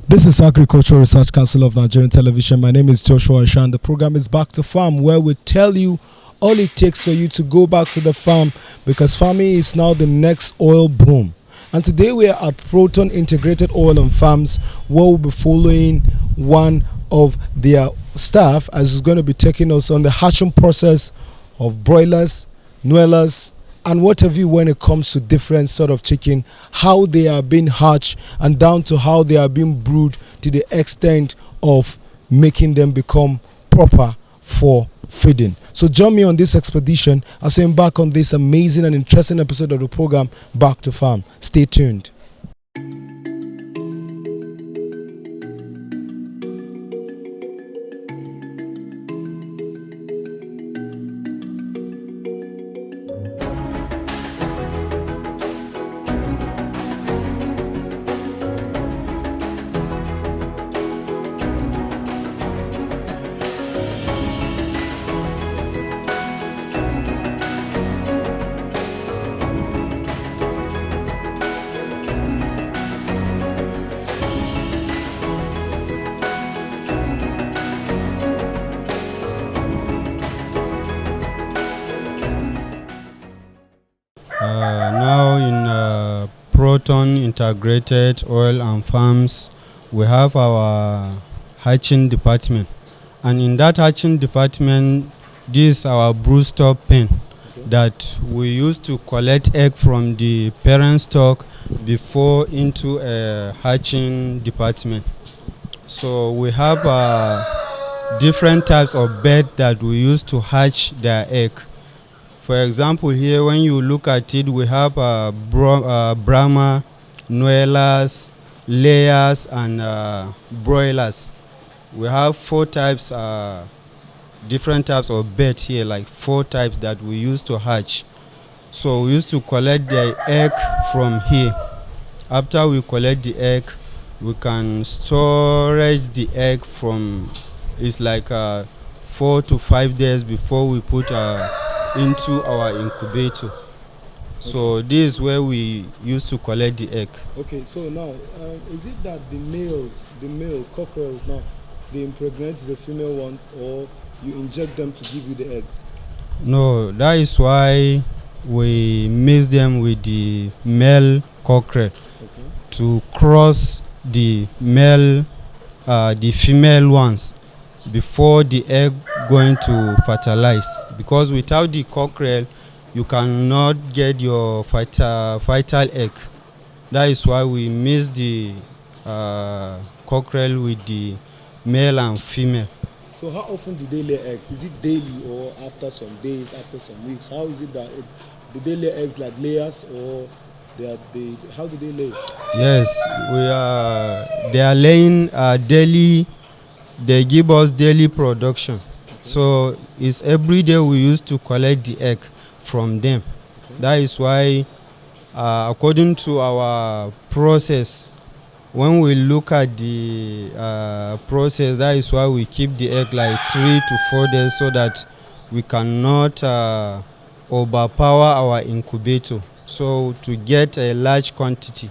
This is Agricultural Research Council of Nigerian Television. My name is Joshua Ashan. The program is Back to Farm, where we tell you all it takes for you to go back to the farm, because farming is now the next oil boom. And today we are at Proton Integrated Oil and Farms, where we'll be following one of their staff as is going to be taking us on the hatching process of broilers, nuellas, and what have you when it comes to different sort of chicken, how they are being hatched and down to how they are being brewed to the extent of making them become proper for feeding. So join me on this expedition as we embark on this amazing and interesting episode of the program Back to Farm. Stay tuned. Now in Proton Integrated Oil and Farms, we have our hatching department, and in that hatching department, this is our brood stock pen that we use to collect egg from the parent stock before into a hatching department. So we have different types of bird that we use to hatch their egg. For example, here when you look at it, we have Brahma, Nuelas, layers, and broilers. We have four types, different types of birds here, like four types that we use to hatch. So we used to collect the egg from here. After we collect the egg, we can storage the egg from, it's like 4 to 5 days before we put into our incubator. So this is where we used to collect the egg. Okay, so now is it that the male cockerels now, they impregnate the female ones, or you inject them to give you the eggs? No, that is why we mix them with the male cockerel to cross the male, the female ones before the egg going to fertilize, because without the cockerel you cannot get your fertile egg. That is why we mix the cockerel with the male and female. So how often do they lay eggs? Is it daily or after some days, after some weeks? How is it that do they lay eggs like layers, or how do they lay? Yes, they are laying daily. They give us daily production. So it's every day we used to collect the egg from them. That is why according to our process, when we look at the process, that is why we keep the egg like 3 to 4 days, so that we cannot overpower our incubator, so to get a large quantity.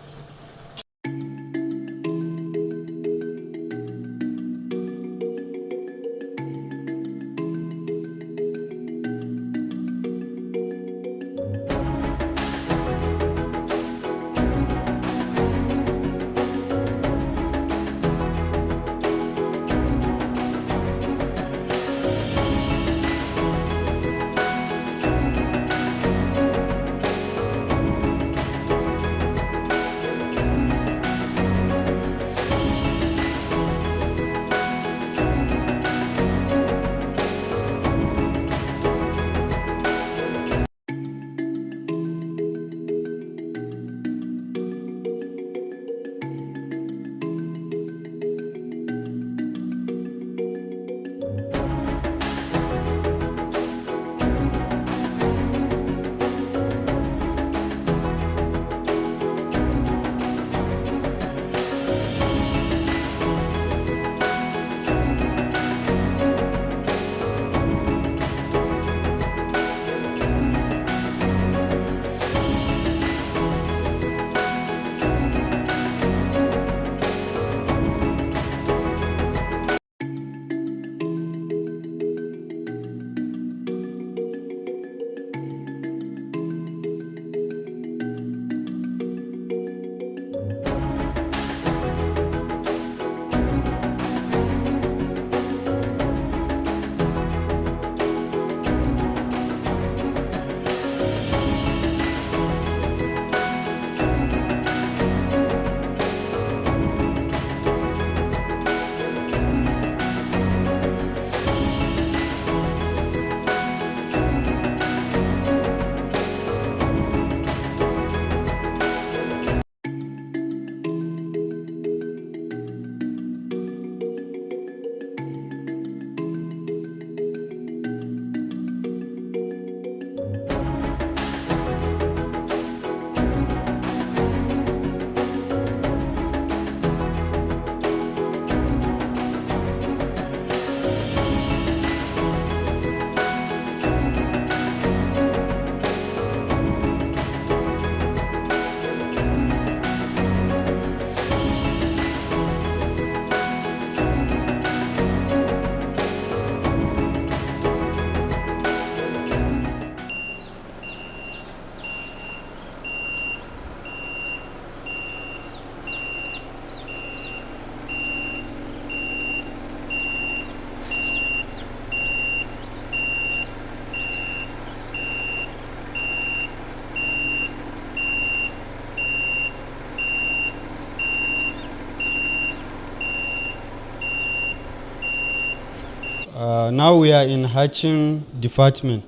Now we are in hatching department.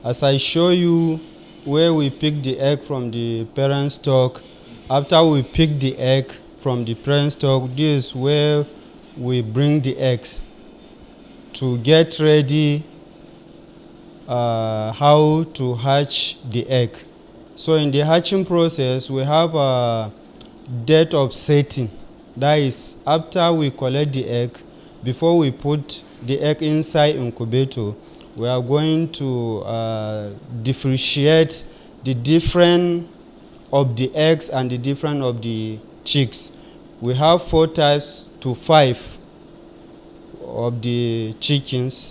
As I show you where we pick the egg from the parent stock, after we pick the egg from the parent stock, this is where we bring the eggs to get ready how to hatch the egg. So in the hatching process, we have a date of setting. That is, after we collect the egg, before we put the egg inside incubator, we are going to differentiate the different of the eggs and the different of the chicks. We have 4 types to 5 of the chickens,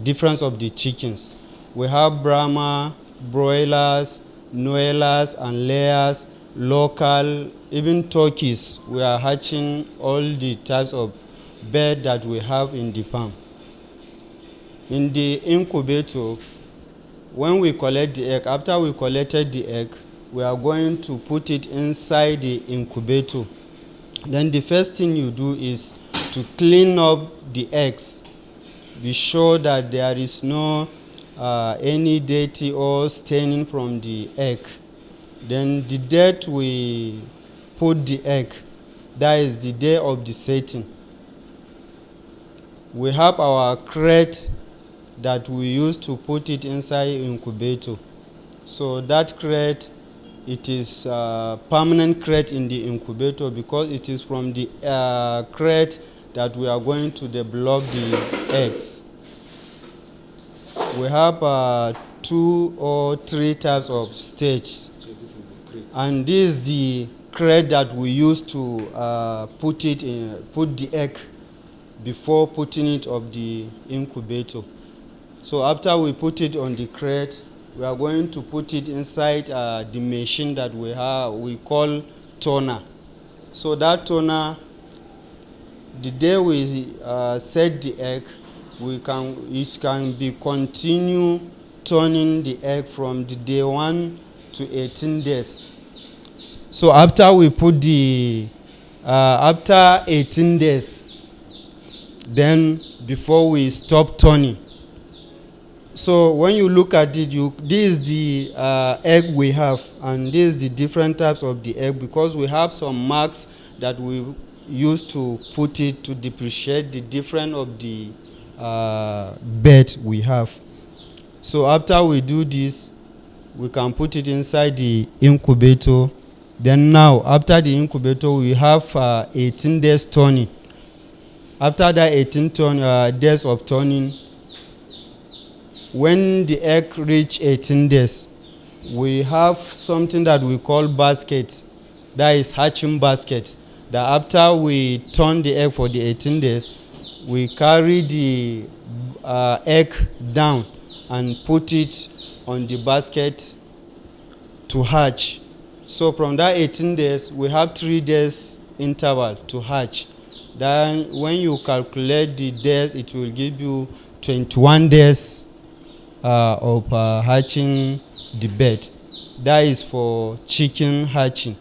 difference of the chickens. We have Brahma, broilers, noelas and layers, local, even turkeys. We are hatching all the types of bird that we have in the farm. In the incubator, when we collect the egg, after we collected the egg, we are going to put it inside the incubator. Then the first thing you do is to clean up the eggs. Be sure that there is no any dirty or staining from the egg. Then the date we put the egg, that is the day of the setting. We have our crate that we use to put it inside incubator. So that crate, it is a permanent crate in the incubator because it is from the crate that we are going to develop the eggs. We have 2 or 3 types of stage, and this is the crate that we use to put the egg before putting it on the incubator. So after we put it on the crate, we are going to put it inside the machine that we call toner. So that toner, the day we set the egg, it can be continue turning the egg from the day 1 to 18 days. So after we put after 18 days, then before we stop turning. So when you look at it, this is the egg we have, and this is the different types of the egg, because we have some marks that we use to put it to differentiate the different of the bed we have. So after we do this, we can put it inside the incubator. Then now, after the incubator, we have 18 days turning. After that 18 days of turning, when the egg reach 18 days, we have something that we call basket. That is hatching basket. That after we turn the egg for the 18 days, we carry the egg down and put it on the basket to hatch. So from that 18 days, we have 3 days interval to hatch. Then when you calculate the days, it will give you 21 days of hatching the bed. That is for chicken hatching.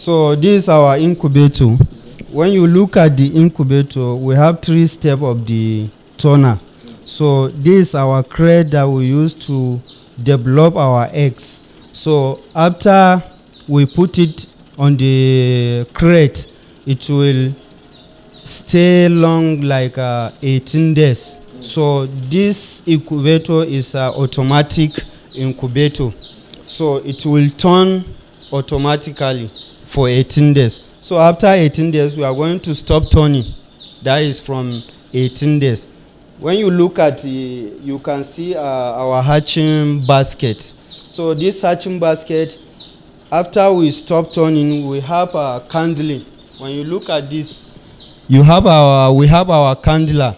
So this is our incubator. When you look at the incubator, we have 3 steps of the tunnel. So this is our crate that we use to develop our eggs. So after we put it on the crate, it will stay long like 18 days. So this incubator is an automatic incubator. So it will turn automatically for 18 days. So after 18 days, we are going to stop turning. That is from 18 days. When you look at you can see our hatching basket. So this hatching basket, after we stop turning, we have a candling. When you look at this, we have our candler.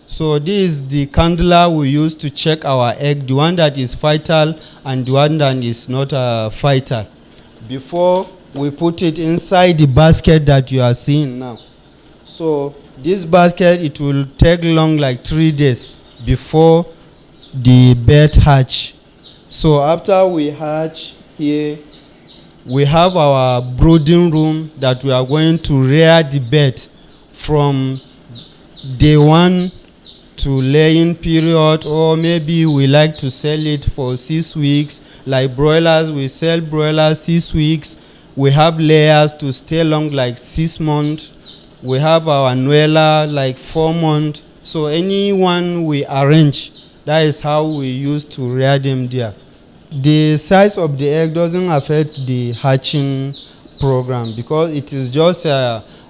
So this is the candler we use to check our egg, the one that is vital and the one that is not vital, before we put it inside the basket that you are seeing now. So this basket, it will take long like 3 days before the bird hatch. So after we hatch here, we have our brooding room that we are going to rear the bird from day 1 to laying period, or maybe we like to sell it for 6 weeks. Like broilers, we sell broilers 6 weeks. We have layers to stay long like 6 months. We have our Nuela like 4 months. So anyone we arrange, that is how we used to rear them there. The size of the egg doesn't affect the hatching program, because it is just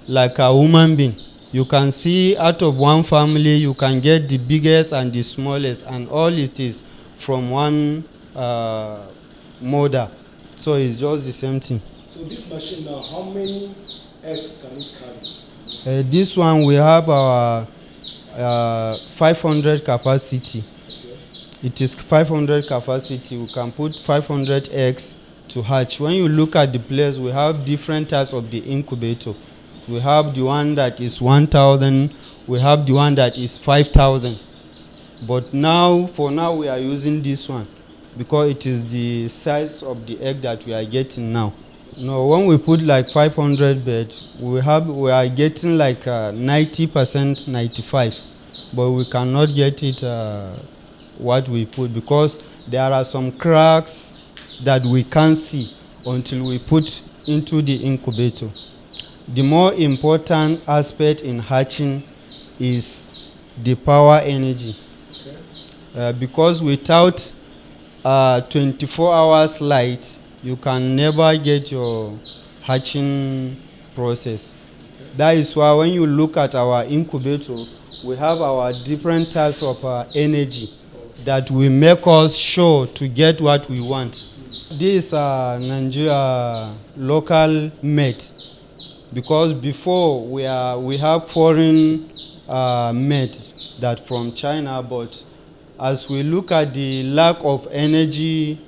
like a human being. You can see out of one family, you can get the biggest and the smallest, and all it is from one mother. So it's just the same thing. So this machine now, how many eggs can it carry? This one, we have our 500 capacity. Okay. It is 500 capacity. We can put 500 eggs to hatch. When you look at the place, we have different types of the incubator. We have the one that is 1,000. We have the one that is 5,000. But now, for now, we are using this one because it is the size of the egg that we are getting now. No, when we put like 500 beds, we are getting like 90%, 95%, but we cannot get it what we put, because there are some cracks that we can't see until we put into the incubator. The more important aspect in hatching is the power energy. Okay. Because without 24 hours light, you can never get your hatching process. Okay. That is why when you look at our incubator, we have our different types of energy that will make us sure to get what we want. This is Nigeria local made, because before we have foreign made that from China, but as we look at the lack of energy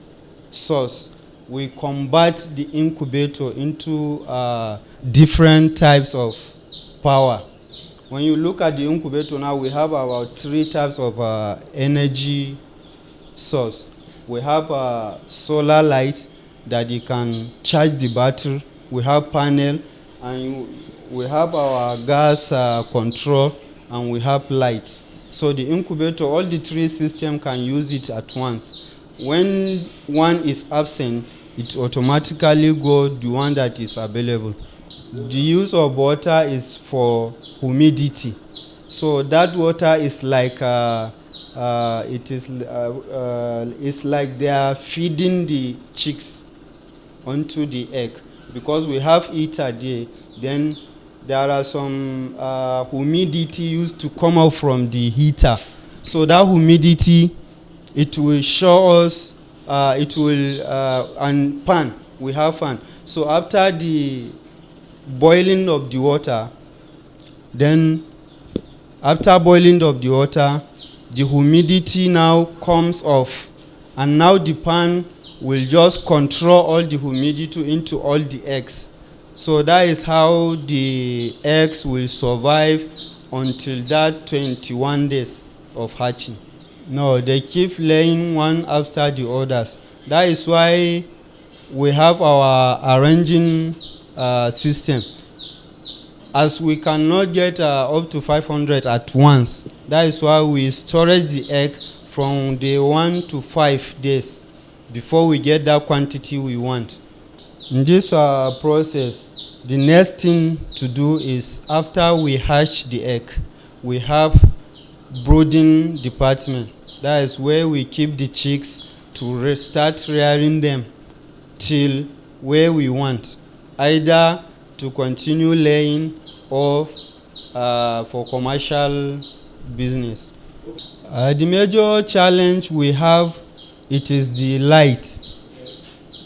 source, we convert the incubator into different types of power. When you look at the incubator now, we have about 3 types of energy source. We have solar light that you can charge the battery. We have panel, and we have our gas control, and we have light. So the incubator, all the 3 systems can use it at once. When one is absent, it automatically go the one that is available. The use of water is for humidity. So that water is like it's like they are feeding the chicks onto the egg, because we have heater there. Then there are some humidity used to come out from the heater. So that humidity, it will show us, and pan, we have fan. So after the boiling of the water, then after boiling of the water, the humidity now comes off, and now the pan will just control all the humidity into all the eggs. So that is how the eggs will survive until that 21 days of hatching. No, they keep laying one after the others. That is why we have our arranging system. As we cannot get up to 500 at once, that is why we storage the egg from day 1 to 5 days before we get that quantity we want. In this process, the next thing to do is after we hatch the egg, we have brooding department. That is where we keep the chicks to start rearing them till where we want, either to continue laying or for commercial business. The major challenge we have, it is the light.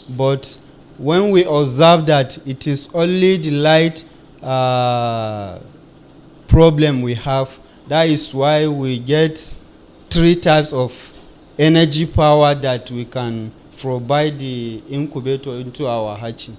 But when we observe that it is only the light problem we have, that is why we get 3 types of energy power that we can provide the incubator into our hatching.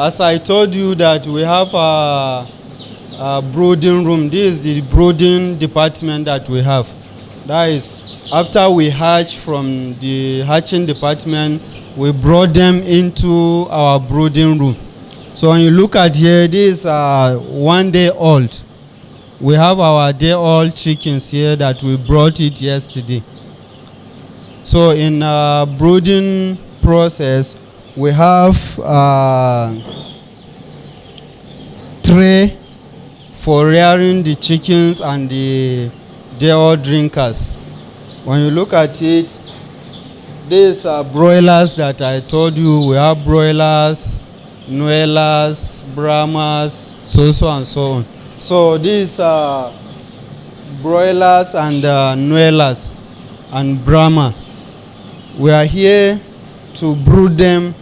As I told you that we have a brooding room. This is the brooding department that we have. That is, after we hatch from the hatching department, we brought them into our brooding room. So when you look at here, this is 1 day old. We have our day old chickens here that we brought it yesterday. So in brooding process, we have tray for rearing the chickens and the day-old drinkers. When you look at it, these are broilers that I told you. We have broilers, Nuelas, Brahmas, so and so on. So these are broilers and Nuelas and Brahma. We are here to brood them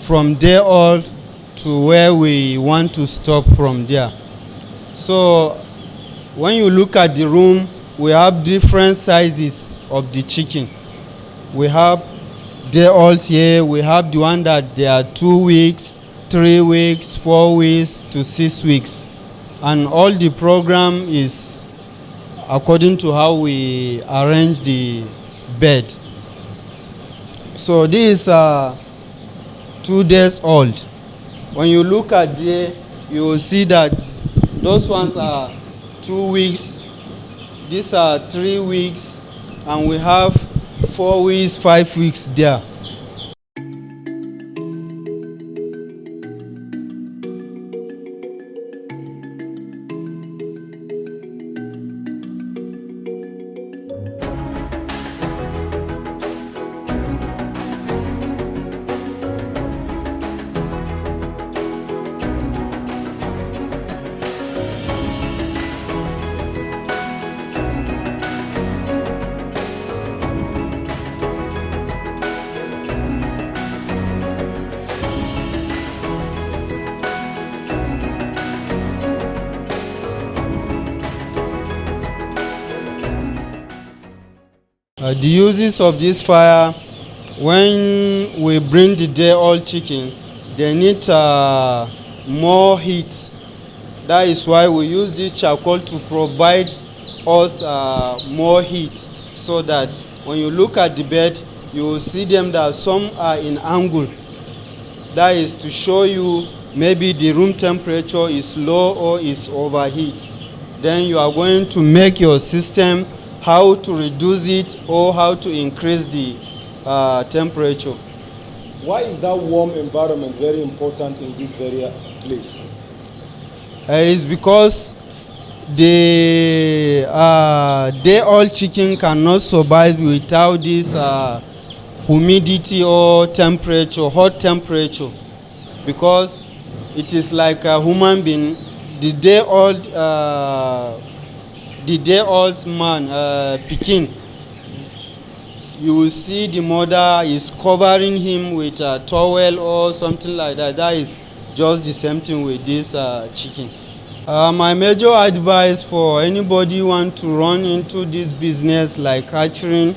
from day old to where we want to stop from there. So when you look at the room, we have different sizes of the chicken. We have day olds here. We have the one that they are 2 weeks, 3 weeks, 4 weeks to 6 weeks. And all the program is according to how we arrange the bed. So this is 2 days old. When you look at there, you will see that those ones are 2 weeks, these are 3 weeks, and we have 4 weeks, 5 weeks there. The uses of this fire, when we bring the day-old chicken, they need more heat. That is why we use this charcoal to provide us more heat, so that when you look at the bed, you will see them that some are in angle. That is to show you maybe the room temperature is low or is overheat. Then you are going to make your system how to reduce it or how to increase the temperature. Why is that warm environment very important in this very place? It's because the day-old chicken cannot survive without this humidity or temperature, hot temperature, because it is like a human being. the day old man pikin, you will see the mother is covering him with a towel or something like that. That is just the same thing with this chicken. My major advice for anybody who want to run into this business like hatchery,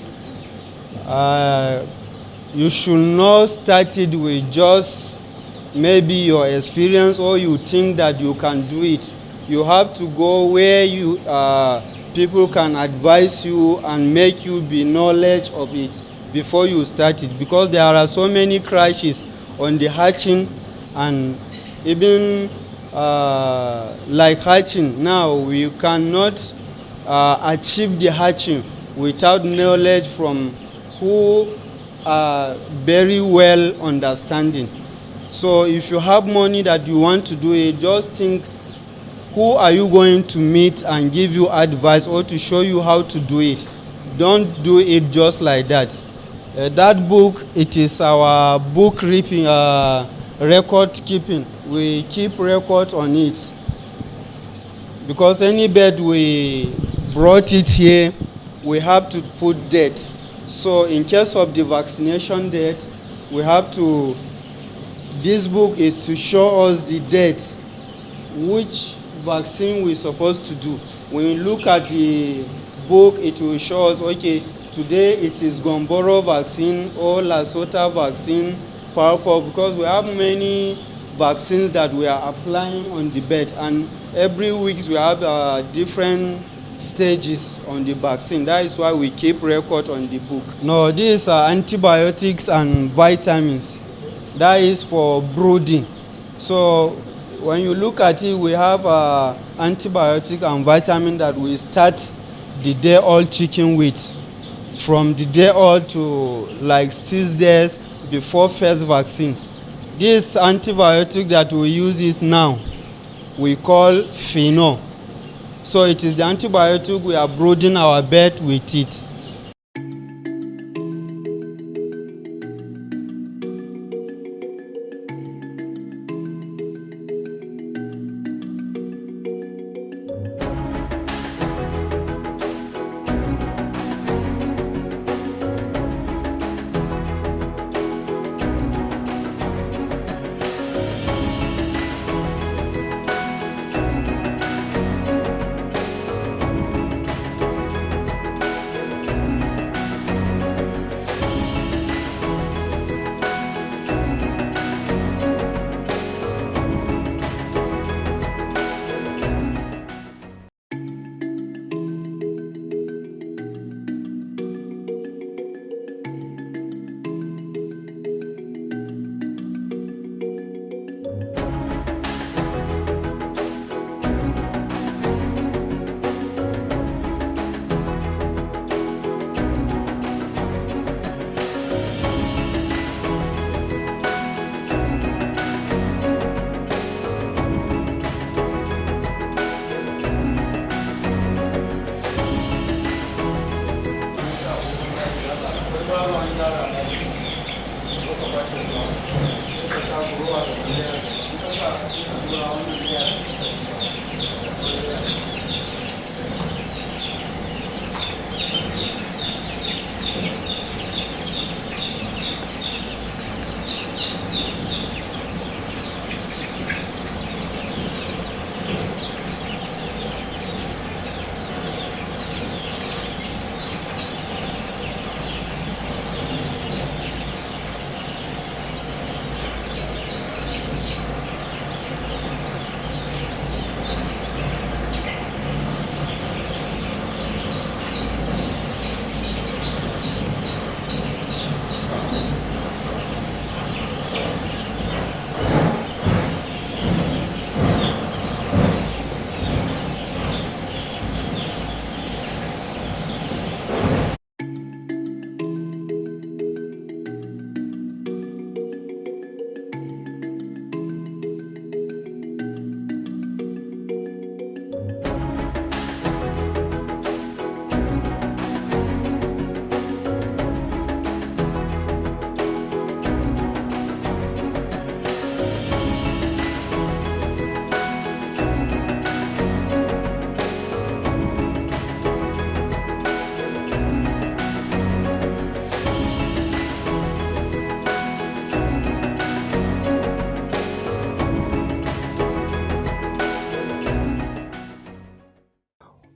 you should not start it with just maybe your experience or you think that you can do it. You have to go where you people can advise you and make you be knowledge of it before you start it, because there are so many crashes on the hatching. And even like hatching now, we cannot achieve the hatching without knowledge from who are very well understanding. So if you have money that you want to do it, just think who are you going to meet and give you advice or to show you how to do it. Don't do it just like that. That book, it is our book keeping, record keeping. We keep records on it, because any bird we brought it here, we have to put date. So in case of the vaccination date, we have to, this book is to show us the date which vaccine we're supposed to do. When you look at the book, it will show us, okay, today it is Gomboro vaccine or Lasota vaccine, Parco, because we have many vaccines that we are applying on the bird, and every week we have different stages on the vaccine. That is why we keep record on the book. No, these are antibiotics and vitamins. That is for brooding. So when you look at it, we have antibiotic and vitamin that we start the day old chicken with, from the day old to like 6 days before first vaccines. This antibiotic that we use is now, we call Pheno. So it is the antibiotic we are brooding our bird with it.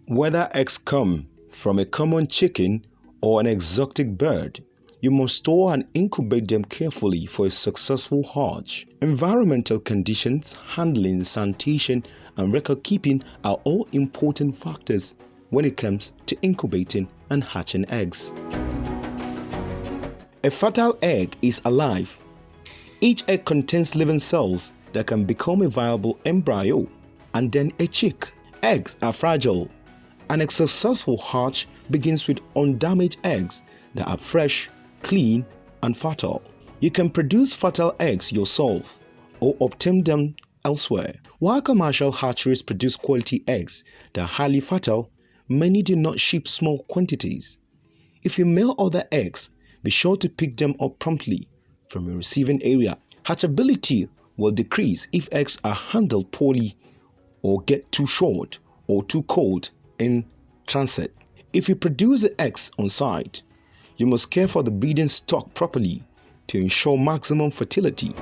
Whether eggs come from a common chicken or an exotic bird, you must store and incubate them carefully for a successful hatch. Environmental conditions, handling, sanitation, and record keeping are all important factors when it comes to incubating and hatching eggs. A fertile egg is alive. Each egg contains living cells that can become a viable embryo and then a chick. Eggs are fragile, and a successful hatch begins with undamaged eggs that are fresh, clean, and fertile. You can produce fertile eggs yourself or obtain them elsewhere. While commercial hatcheries produce quality eggs that are highly fertile, many do not ship small quantities. If you mail other eggs, be sure to pick them up promptly from your receiving area. Hatchability will decrease if eggs are handled poorly or get too short or too cold in transit. If you produce the eggs on site, you must care for the breeding stock properly to ensure maximum fertility.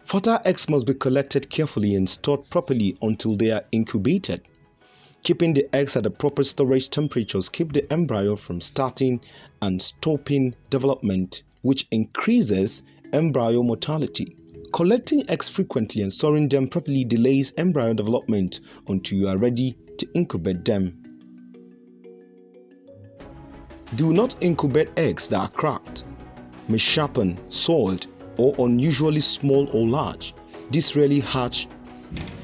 Fertile eggs must be collected carefully and stored properly until they are incubated. Keeping the eggs at the proper storage temperatures keep the embryo from starting and stopping development, which increases embryo mortality. Collecting eggs frequently and storing them properly delays embryo development until you are ready to incubate them. Do not incubate eggs that are cracked, misshapen, soiled, or unusually small or large. These rarely hatch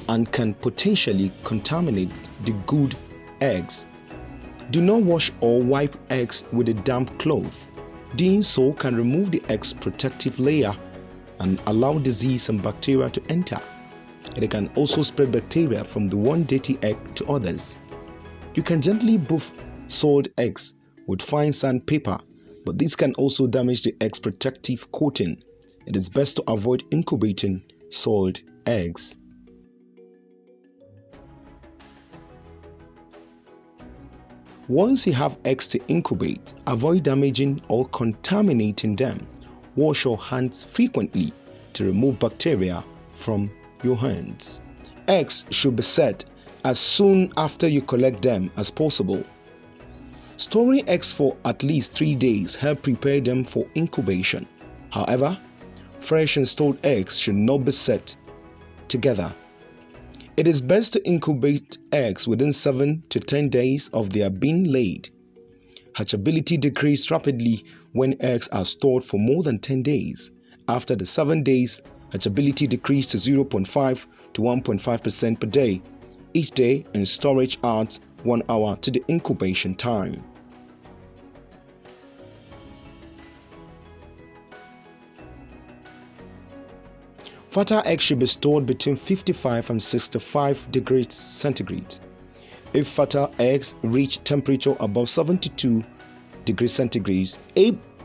and can potentially contaminate the good eggs. Do not wash or wipe eggs with a damp cloth. Doing so can remove the egg's protective layer and allow disease and bacteria to enter. It can also spread bacteria from the one dirty egg to others. You can gently buff soiled eggs with fine sandpaper, but this can also damage the egg's protective coating. It is best to avoid incubating soiled eggs. Once you have eggs to incubate, avoid damaging or contaminating them. Wash your hands frequently to remove bacteria from your hands. Eggs should be set as soon after you collect them as possible. Storing eggs for at least 3 days help prepare them for incubation. However, fresh and stored eggs should not be set together. It is best to incubate eggs within 7 to 10 days of their being laid. Hatchability decreases rapidly when eggs are stored for more than 10 days. After the 7 days, hatchability decreases to 0.5 to 1.5% per day each day, and storage adds 1 hour to the incubation time. Fertile eggs should be stored between 55 and 65 degrees centigrade. If fertile eggs reach temperature above 72 degrees centigrade,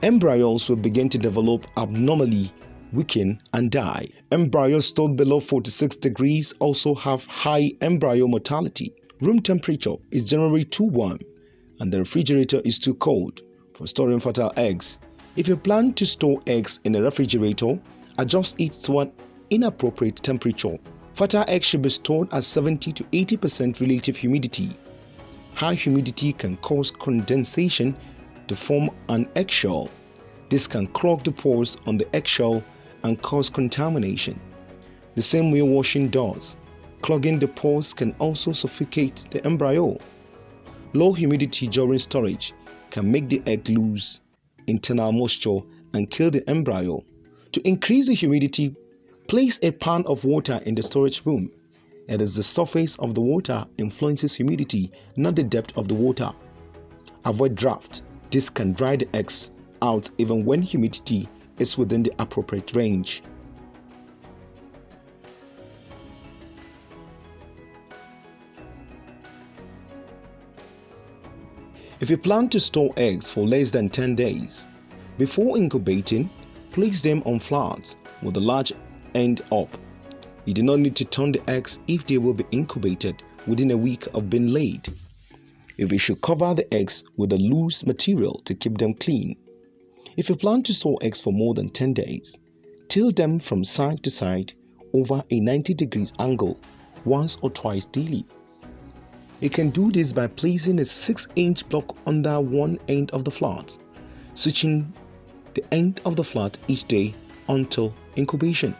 embryos will begin to develop abnormally, weaken, and die. Embryos stored below 46 degrees also have high embryo mortality. Room temperature is generally too warm and the refrigerator is too cold for storing fertile eggs. If you plan to store eggs in a refrigerator, adjust it to an inappropriate temperature. Fertile eggs should be stored at 70 to 80% relative humidity. High humidity can cause condensation to form an eggshell. This can clog the pores on the eggshell and cause contamination. The same way washing does. Clogging the pores can also suffocate the embryo. Low humidity during storage can make the egg lose internal moisture and kill the embryo. To increase the humidity, place a pan of water in the storage room. It is the surface of the water influences humidity, not the depth of the water. Avoid draft. This can dry the eggs out even when humidity is within the appropriate range. If you plan to store eggs for less than 10 days, before incubating, place them on flats with the large end up. You do not need to turn the eggs if they will be incubated within a week of being laid. If you should cover the eggs with a loose material to keep them clean. If you plan to store eggs for more than 10 days, tilt them from side to side over a 90 degrees angle once or twice daily. You can do this by placing a 6-inch block under one end of the flat, switching the end of the flat each day until incubation.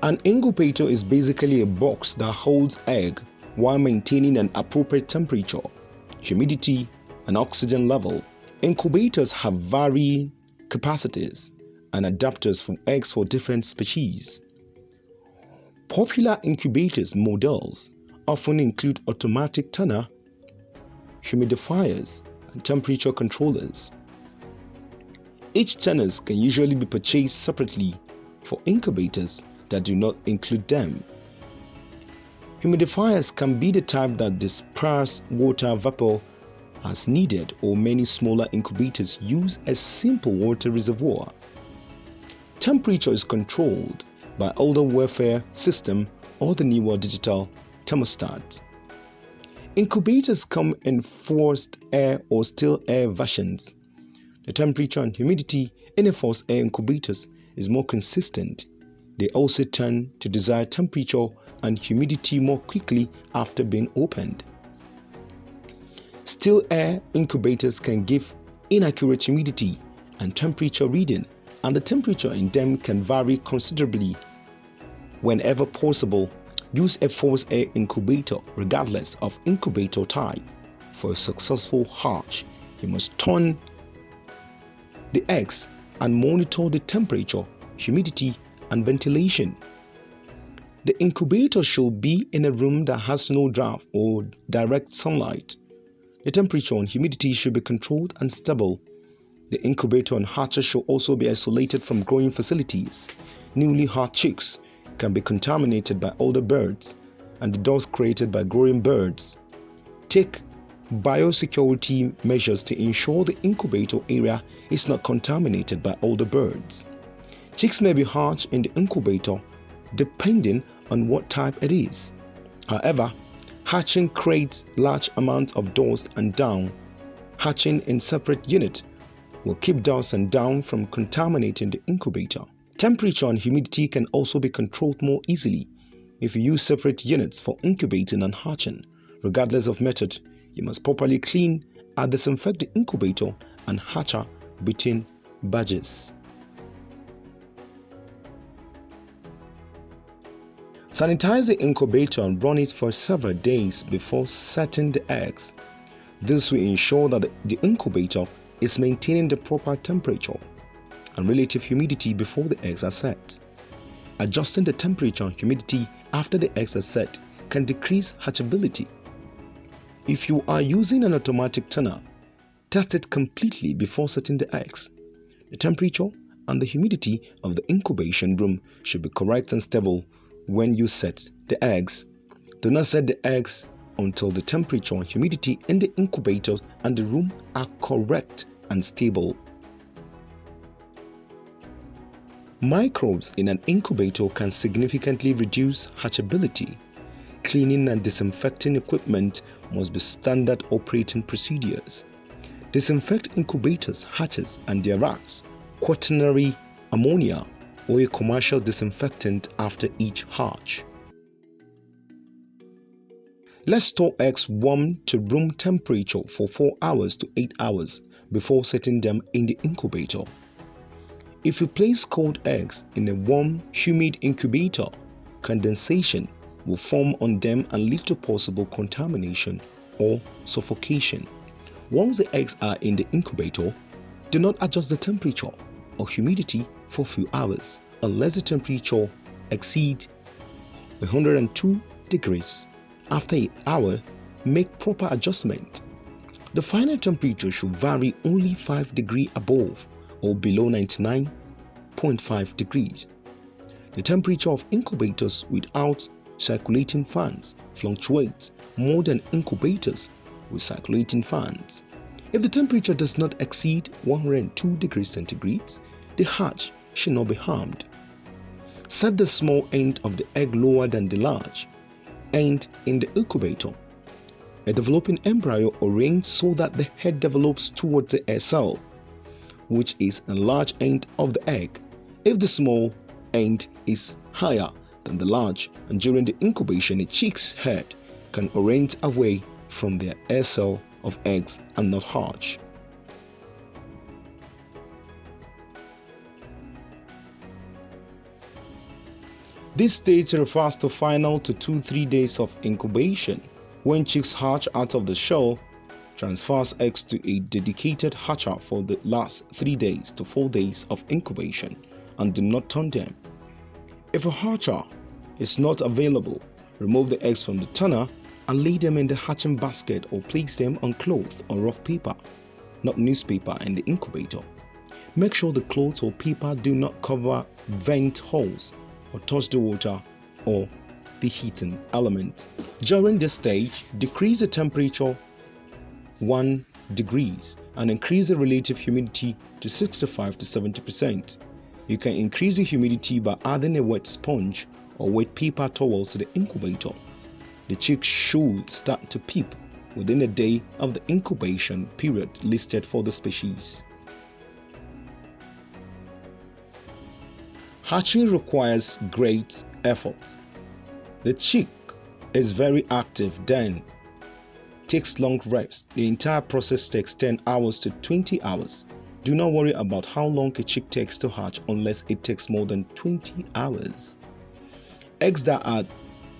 An incubator is basically a box that holds egg while maintaining an appropriate temperature, humidity, and oxygen level. Incubators have varying capacities and adapters for eggs for different species. Popular incubators models often include automatic turner, humidifiers, and temperature controllers. Each turners can usually be purchased separately for incubators that do not include them. Humidifiers can be the type that disperse water vapor as needed, or many smaller incubators use a simple water reservoir. Temperature is controlled by older welfare system or the newer digital thermostat. Incubators come in forced air or still air versions. The temperature and humidity in a forced air incubators is more consistent. They also turn to desired temperature and humidity more quickly after being opened. Still air incubators can give inaccurate humidity and temperature reading, and the temperature in them can vary considerably. Whenever possible, use a forced air incubator regardless of incubator type. For a successful hatch, you must turn the eggs and monitor the temperature, humidity, and ventilation. The incubator should be in a room that has no draft or direct sunlight. The temperature and humidity should be controlled and stable. The incubator and hatcher should also be isolated from growing facilities. Newly hatched chicks can be contaminated by older birds and the dust created by growing birds. Take biosecurity measures to ensure the incubator area is not contaminated by older birds. Chicks may be hatched in the incubator depending on what type it is. However, hatching creates large amounts of dust and down. Hatching in separate units will keep dust and down from contaminating the incubator. Temperature and humidity can also be controlled more easily if you use separate units for incubating and hatching. Regardless of method, you must properly clean and disinfect the incubator and hatcher between batches. Sanitize the incubator and run it for several days before setting the eggs. This will ensure that the incubator is maintaining the proper temperature and relative humidity before the eggs are set. Adjusting the temperature and humidity after the eggs are set can decrease hatchability. If you are using an automatic turner, test it completely before setting the eggs. The temperature and the humidity of the incubation room should be correct and stable when you set the eggs. Do not set the eggs until the temperature and humidity in the incubator and the room are correct and stable. Microbes in an incubator can significantly reduce hatchability. Cleaning and disinfecting equipment must be standard operating procedures. Disinfect incubators, hatches, and their racks, quaternary ammonia, or a commercial disinfectant after each hatch. Let's store eggs warm to room temperature for 4 hours to 8 hours before setting them in the incubator. If you place cold eggs in a warm, humid incubator, condensation will form on them and lead to possible contamination or suffocation. Once the eggs are in the incubator, do not adjust the temperature or humidity for a few hours unless the temperature exceeds 102 degrees. After an hour, make proper adjustment. The final temperature should vary only 5 degrees above or below 99.5 degrees. The temperature of incubators without circulating fans fluctuates more than incubators with circulating fans. If the temperature does not exceed 102 degrees centigrade, the hatch should not be harmed. Set the small end of the egg lower than the large end in the incubator. A developing embryo arranged so that the head develops towards the air cell, which is a large end of the egg. If the small end is higher than the large, and during the incubation a chick's head can orient away from their air cell of eggs and not hatch. This stage refers to final to 2-3 days of incubation. When chicks hatch out of the shell, transfers eggs to a dedicated hatcher for the last 3 days to 4 days of incubation and do not turn them. If a hatcher is not available, remove the eggs from the turner and lay them in the hatching basket or place them on cloth or rough paper, not newspaper, in the incubator. Make sure the cloth or paper do not cover vent holes or touch the water or the heating element. During this stage, decrease the temperature 1 degrees and increase the relative humidity to 65 to 70%. You can increase the humidity by adding a wet sponge or wet paper towels to the incubator. The chicks should start to peep within a day of the incubation period listed for the species. Hatching requires great effort. The chick is very active, then takes long rest. The entire process takes 10 hours to 20 hours. Do not worry about how long a chick takes to hatch unless it takes more than 20 hours. Eggs that are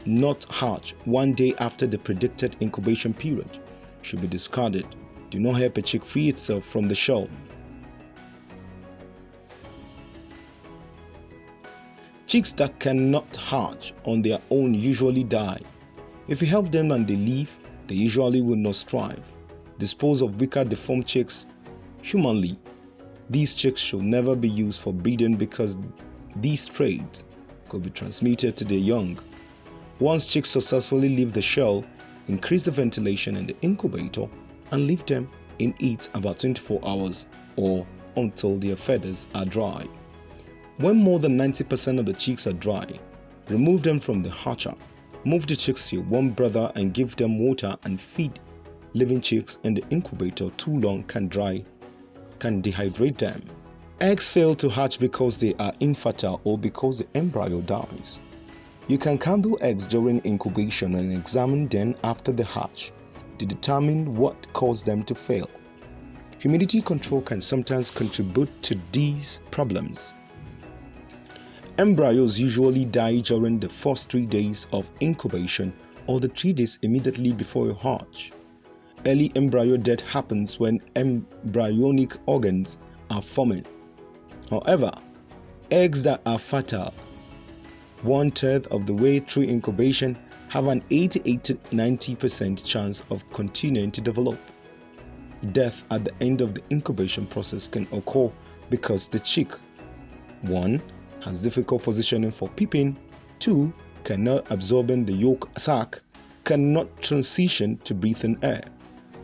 not hatched 1 day after the predicted incubation period should be discarded. Do not help a chick free itself from the shell. Chicks that cannot hatch on their own usually die. If you help them and they leave, they usually will not strive. Dispose of weaker deformed chicks humanly. These chicks should never be used for breeding because these traits could be transmitted to their young. Once chicks successfully leave the shell, increase the ventilation in the incubator and leave them in it about 24 hours or until their feathers are dry. When more than 90% of the chicks are dry, remove them from the hatcher. Move the chicks to your warm brother and give them water and feed. Living chicks in the incubator too long can dehydrate them. Eggs fail to hatch because they are infertile or because the embryo dies. You can candle eggs during incubation and examine them after the hatch to determine what caused them to fail. Humidity control can sometimes contribute to these problems. Embryos usually die during the first 3 days of incubation or the 3 days immediately before you hatch. Early embryo death happens when embryonic organs are forming. However, eggs that are fertile 1/3 of the way through incubation have an 88 to 90% chance of continuing to develop. Death at the end of the incubation process can occur because the chick 1. has difficult positioning for peeping, 2. cannot absorb in the yolk sac, cannot transition to breathing air.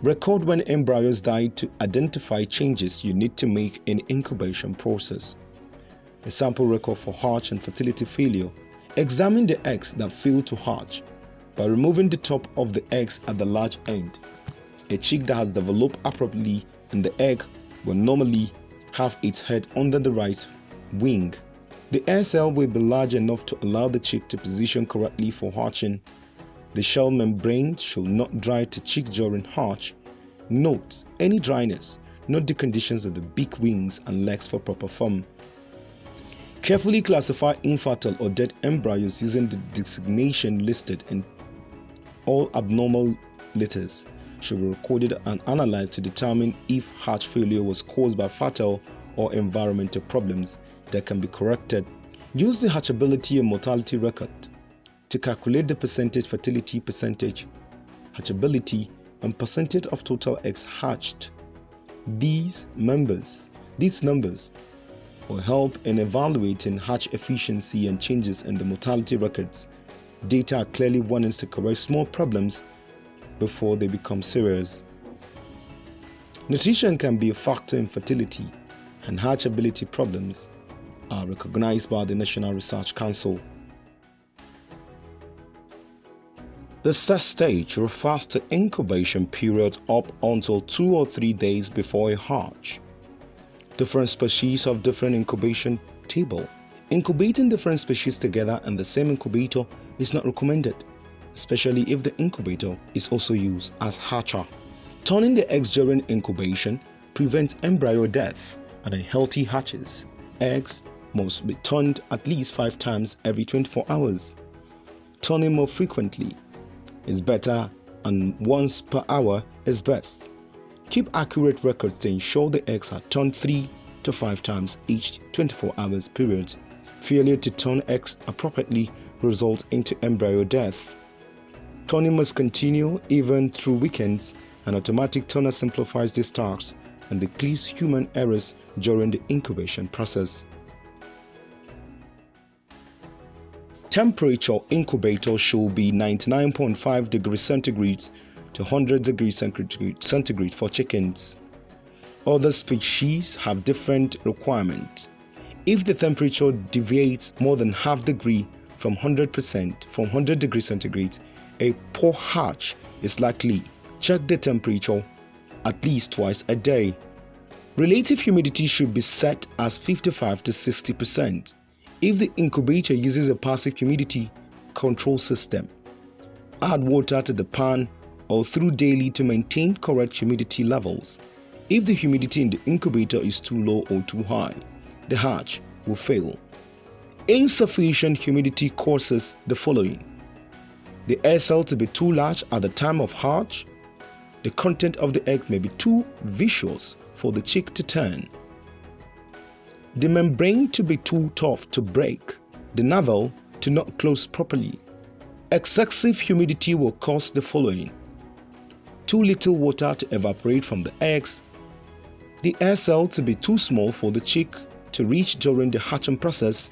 Record when embryos die to identify changes you need to make in incubation process. A sample record for hatch and fertility failure. Examine the eggs that fail to hatch by removing the top of the eggs at the large end. A chick that has developed appropriately in the egg will normally have its head under the right wing. The air cell will be large enough to allow the chick to position correctly for hatching. The shell membrane should not dry to chick during hatch. Note any dryness. Note the conditions of the beak, wings, and legs for proper form. Carefully classify infertile or dead embryos using the designation listed, and all abnormal litters should be recorded and analyzed to determine if hatch failure was caused by fertile or environmental problems that can be corrected. Use the hatchability and mortality record to calculate the percentage fertility, percentage hatchability, and percentage of total eggs hatched. These numbers will help in evaluating hatch efficiency and changes in the mortality records. Data are clearly warnings to correct small problems before they become serious. Nutrition can be a factor in fertility, and hatchability problems are recognized by the National Research Council. The set stage refers to incubation period up until 2 or 3 days before a hatch. Different species have different incubation table. Incubating different species together in the same incubator is not recommended, especially if the incubator is also used as hatcher. Turning the eggs during incubation prevents embryo death and healthy hatches. Eggs must be turned at least 5 times every 24 hours. Turning more frequently is better and once per hour is best. Keep accurate records to ensure the eggs are turned 3 to 5 times each 24 hours period. Failure to turn eggs appropriately results into embryo death. Turning must continue even through weekends. An automatic turner simplifies this task and decreases human errors during the incubation process. Temperature incubator should be 99.5 degrees centigrade to 100 degrees centigrade for chickens. Other species have different requirements. If the temperature deviates more than half degree from 100 degrees centigrade, a poor hatch is likely. Check the temperature at least twice a day. Relative humidity should be set as 55 to 60%. If the incubator uses a passive humidity control system, add water to the pan or through daily to maintain correct humidity levels. If the humidity in the incubator is too low or too high, the hatch will fail. Insufficient humidity causes the following: the air cell to be too large at the time of hatch, the content of the egg may be too viscous for the chick to turn, the membrane to be too tough to break, the navel to not close properly. Excessive humidity will cause the following: too little water to evaporate from the eggs, the air cell to be too small for the chick to reach during the hatching process,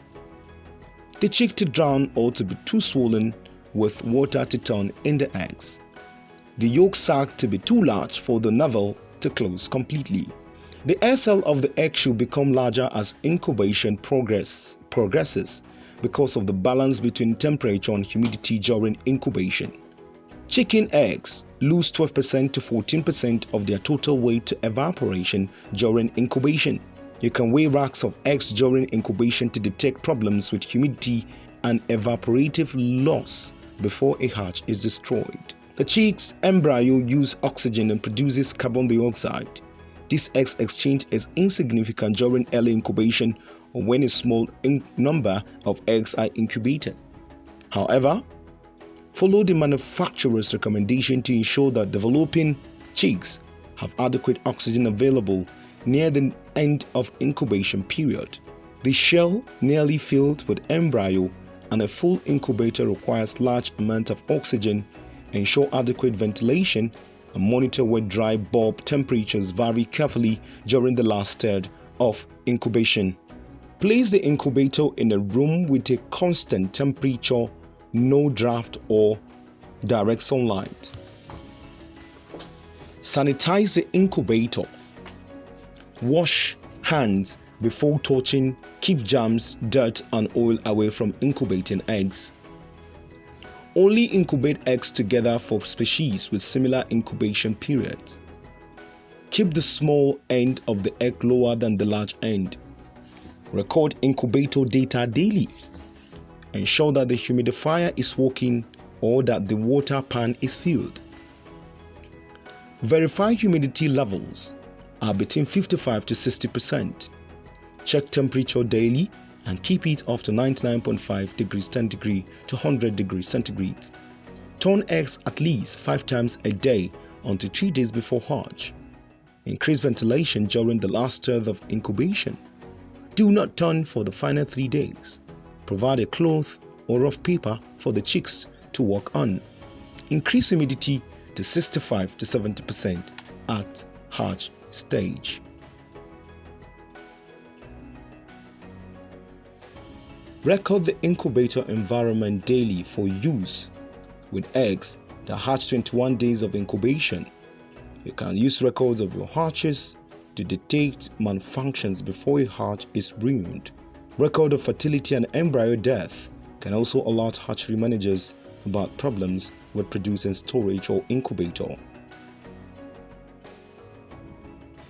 the chick to drown or to be too swollen with water to turn in the eggs, the yolk sac to be too large for the navel to close completely. The air cell of the egg should become larger as incubation progresses because of the balance between temperature and humidity during incubation. Chicken eggs lose 12% to 14% of their total weight to evaporation during incubation. You can weigh racks of eggs during incubation to detect problems with humidity and evaporative loss before a hatch is destroyed. The chick's embryo uses oxygen and produces carbon dioxide. This X exchange is insignificant during early incubation or when a small number of eggs are incubated. However, follow the manufacturer's recommendation to ensure that developing chicks have adequate oxygen available near the end of incubation period. The shell nearly filled with embryo and a full incubator requires large amount of oxygen. Ensure adequate ventilation and monitor wet dry bulb temperatures very carefully during the last third of incubation. Place the incubator in a room with a constant temperature, no draft or direct sunlight. Sanitize the incubator. Wash hands before touching. Keep germs, dirt and oil away from incubating eggs. Only incubate eggs together for species with similar incubation periods. Keep the small end of the egg lower than the large end. Record incubator data daily. Ensure that the humidifier is working or that the water pan is filled. Verify humidity levels are between 55 to 60%. Check temperature daily and keep it off to 99.5 degrees centigrade to 100 degrees centigrade. Turn eggs at least 5 times a day until 3 days before hatch. Increase ventilation during the last third of incubation. Do not turn for the final 3 days. Provide a cloth or rough paper for the chicks to walk on. Increase humidity to 65 to 70% at hatch stage. Record the incubator environment daily for use with eggs that hatch 21 days of incubation. You can use records of your hatches to detect malfunctions before a hatch is ruined. Record of fertility and embryo death can also alert hatchery managers about problems with producing storage or incubator.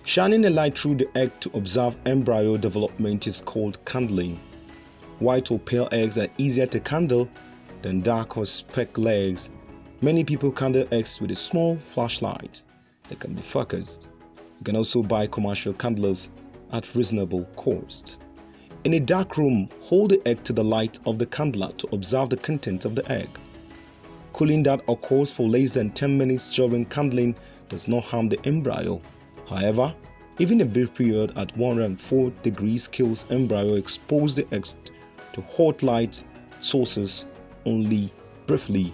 Shining a light through the egg to observe embryo development is called candling. White or pale eggs are easier to candle than dark or speck eggs. Many people candle eggs with a small flashlight that can be focused. You can also buy commercial candlers at reasonable cost. In a dark room, hold the egg to the light of the candler to observe the contents of the egg. Cooling that occurs for less than 10 minutes during candling does not harm the embryo. However, even a brief period at 104 degrees kills embryo. Expose the eggs to hot light sources only briefly.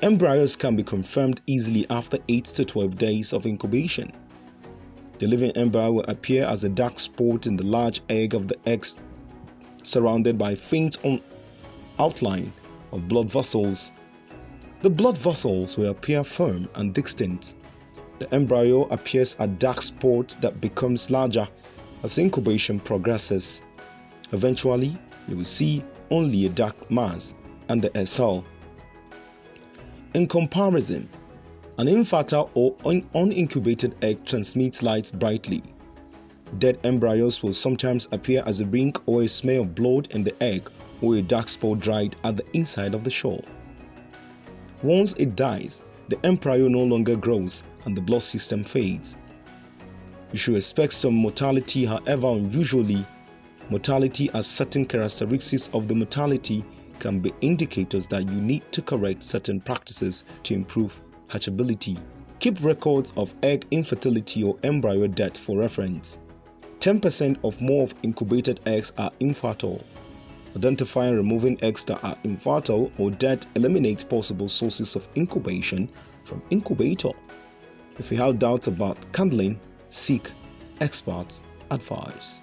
Embryos can be confirmed easily after 8 to 12 days of incubation. The living embryo will appear as a dark spot in the large egg of the eggs, surrounded by a faint outline of blood vessels. The blood vessels will appear firm and distinct. The embryo appears a dark spot that becomes larger as incubation progresses. Eventually, you will see only a dark mass and the egg cell. In comparison, an infertile or unincubated egg transmits light brightly. Dead embryos will sometimes appear as a ring or a smear of blood in the egg or a dark spot dried at the inside of the shell. Once it dies, the embryo no longer grows and the blood system fades. You should expect some mortality, however unusually, mortality as certain characteristics of the mortality can be indicators that you need to correct certain practices to improve hatchability. Keep records of egg infertility or embryo death for reference. 10% or more of incubated eggs are infertile. Identifying and removing eggs that are infertile or dead eliminates possible sources of incubation from incubator. If you have doubts about candling, seek expert advice.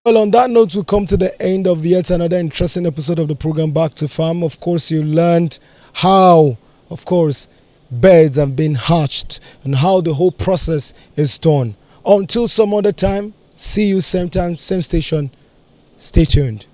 Well, on that note, we come to the end of yet another interesting episode of the program Back to Farm. Of course, you learned how, of course, birds have been hatched and how the whole process is done. Until some other time, See you same time, same station. Stay tuned.